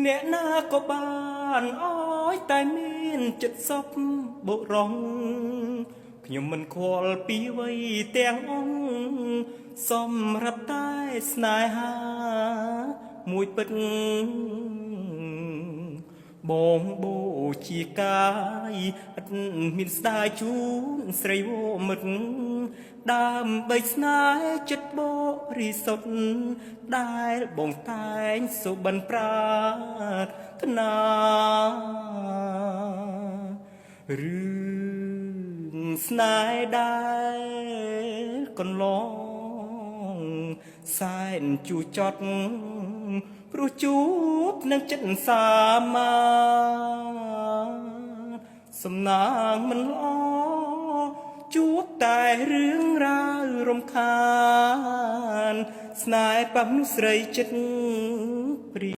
អ្នកណាក៏បានអើយតែមានចិត្តសពបុរងខ្ញុំមិនខ្វល់ពីវ័យទាំងអង្គសម្រាប់តែស្នេហាមួយពិតបងបូជាកាយឥតមានស្ដាយជូនស្រីវមិត្តដើម្បីស្នេហ៍ចិត្តបរិសុទ្ធដែលបងតែងសុបិនប្រាថ្នារឿងស្នេហ៍ដែលកន្លងសែនជូរចត់ព្រោះជួបនឹងចិត្តសាមាសំណាងមិនល្អជួបតែរឿងរ៉ាវរំខានស្នេហ៍បំស្រីចិត្តព្រា